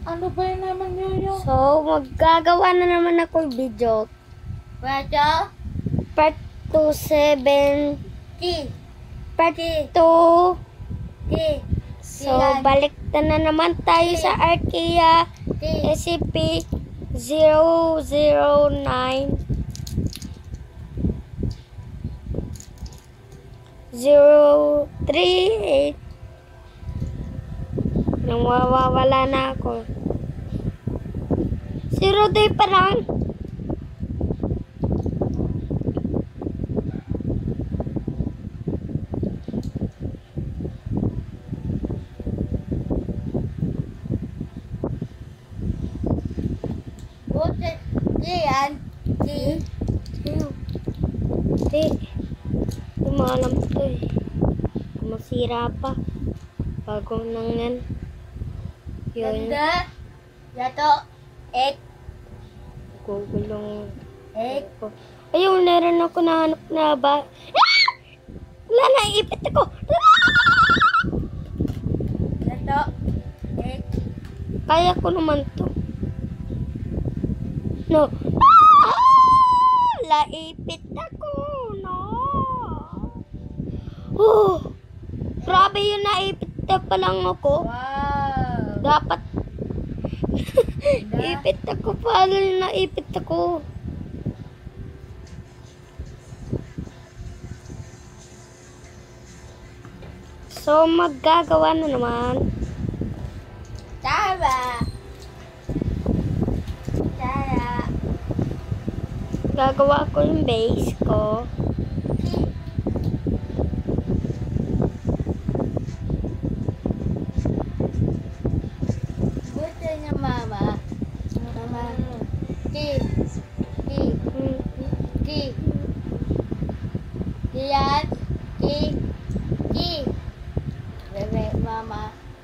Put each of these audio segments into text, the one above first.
Ano ba yun naman yun? So, maggagawa na naman ako video. Pwede? Part 2, 7. Part 2. So, balik na naman tayo sa Arkia SCP-009 038. Nang mawawala na ako. 0 day pa lang. Hindi mo alam ito eh. Masira pa. Bagong nang yan. Yun. Yato. Gugulong. Ayun, meron ako nahanap na ba? Ah! Wala na, ipit ako. Yato. Kaya ko naman to. No. Laipit ako. No. Grabe yun, naipit na pa lang ako. Wow. Dapat ipit ako. Paano yung naipit ako? So, maggagawa na naman. Tama. Gagawa ko yung base ko. Buti niya, Mama.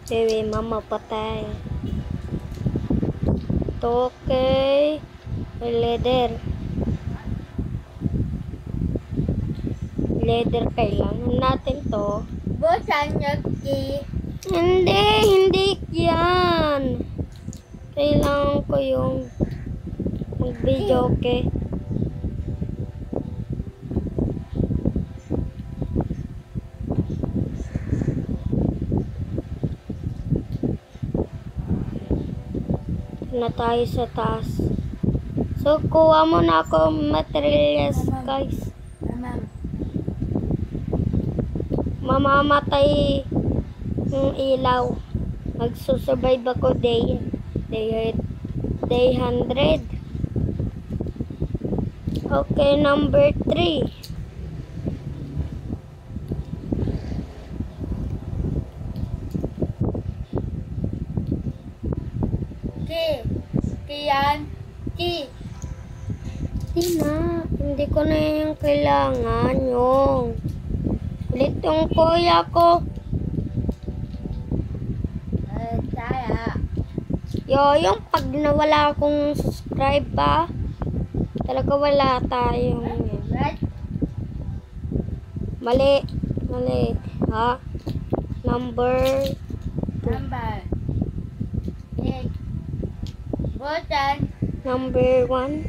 Bebe, Mama, patay. Okay. Leather. Leather, kailangan natin to. Busan niya, Hindi yan. Kailangan ko yung mag-video, okay? Na tayo sa taas. So, kuha mo na ako materials, guys. Mamamatay yung ilaw. Magsusurvive ako day 100. Okay, number 3. Hindi ko na yung kailangan yung ulit yung kuya ko. Yung pag nawala akong subscribe ba, talaga wala tayong mali, ha? Number 8. Busan. number 1.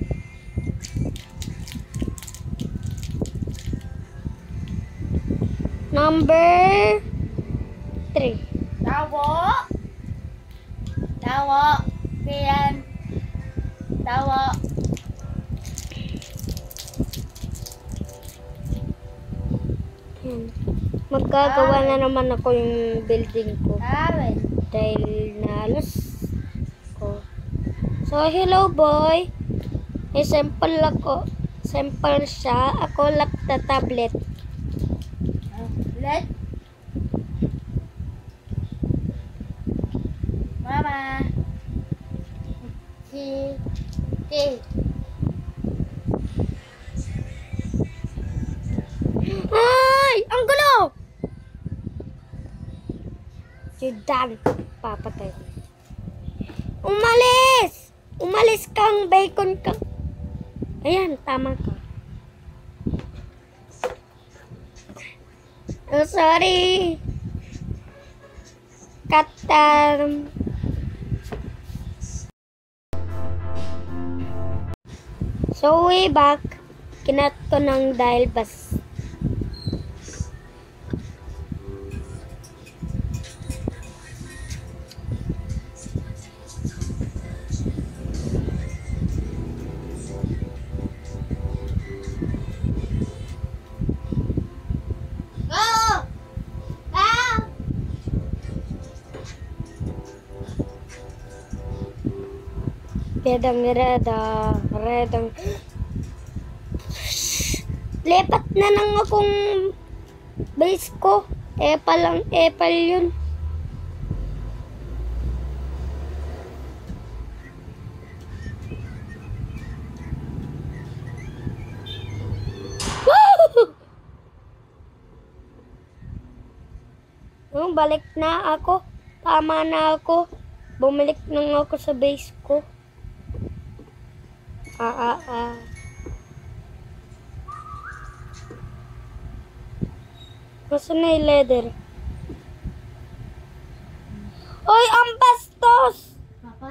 Number 3. Tawo. Magagawa na naman ako yung building ko. Dahil nalos ko. So, hello boy. May sample ako. Sample siya. Ako laptop tablet. Mama. Ay! Ang gulo! Si Dan. Papatay. Umalis! Umalis kang bacon ka. Ayan, tama ka. Oh, sorry. Katam. So way back, kinat ko ng dial bus. Go! Go! Redang. Lepat na lang akong base ko. Epal yun. Woo! Balik na ako. Tama na ako. Bumalik na ako sa base ko. Nasaan na yung leather? Oy, ang bastos!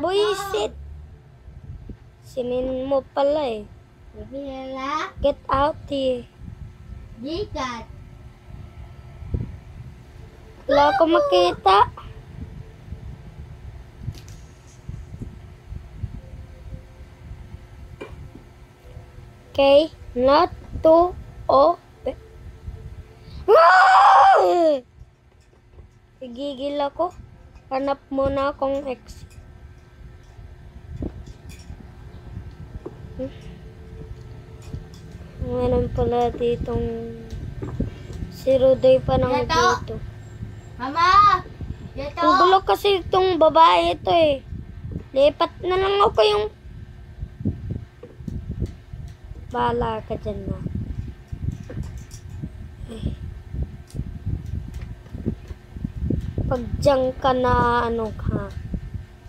Buisit! Sinin mo pala eh. Bibila. Get out here. Dikat. Wala ko makita. Okay, not to open. Gigil ako. Hanap muna akong exit. Meron pala ditong si Ruday pa nang dito. Mama! Dito! Ang gulo kasi itong babae ito eh. Lipat na lang ako yung... Bahala ka dyan na. Ay. Pag dyan ka na ano ka,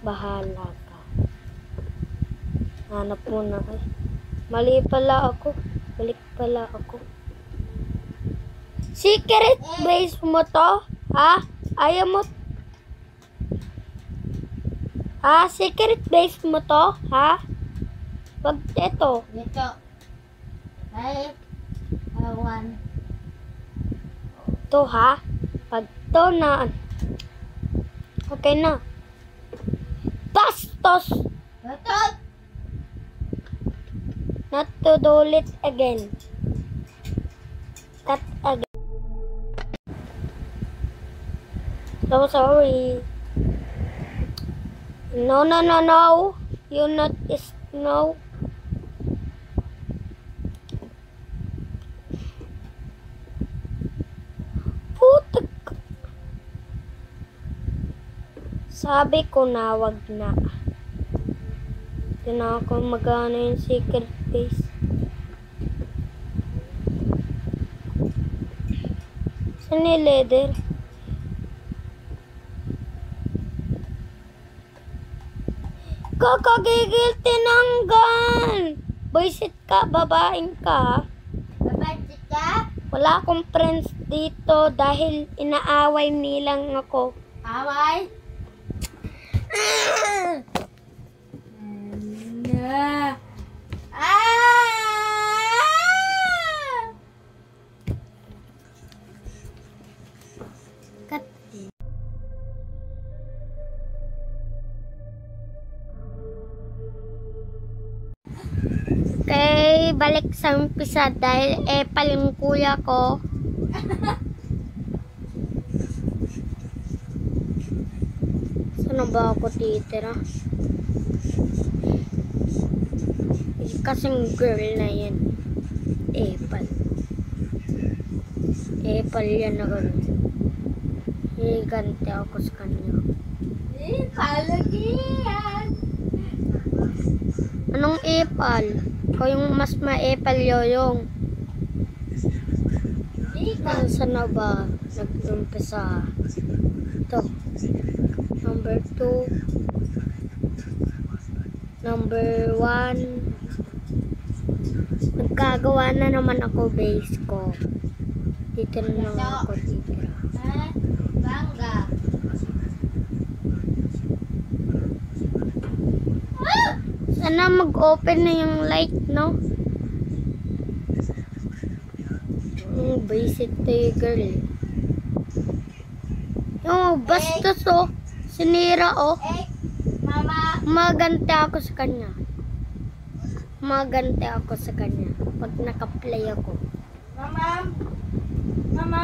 bahala ka. Hanap muna ka. Mali pala ako. Balik pala ako. Secret base mo to? Ha? Ayaw mo? Ha? Secret base mo to? Ha? Wag ito. Dito. Ay, awan. To ha? Pag to na. Okay na. Bastos! Dito! Not to do it again. Cut again. So sorry. No. You not is no. Putak. Sabi ko na wag na. Hindi na ako magana yung secret base. Saan yung leather? Kakagigil tinanggal! Boysit ka, babaeng ka. Babati ka? Wala akong friends dito dahil inaaway nilang ako. Away? Cut. Okay, balik sa umpisa dahil yung kuya ko. Saan ba ako titira? Kasing girl na yan. Epal yan na gano'n. Higante ako sa kanya. Palagi yan. Anong epal? Ikaw yung mas maepal yoyong. Saan na ba nag-umpisa? Ito. Number 2. Number 1. Nagkagawa na naman ako base ko. Dito na lang ako titira. Bangga. Sana mag-open na yung light, no? yung basic to yung girl. Yung bastos oh. Sinira oh. Mama. Magante ako sa kanya. Magante ako sa kanya. Pag naka-play ako. Mama. Mama.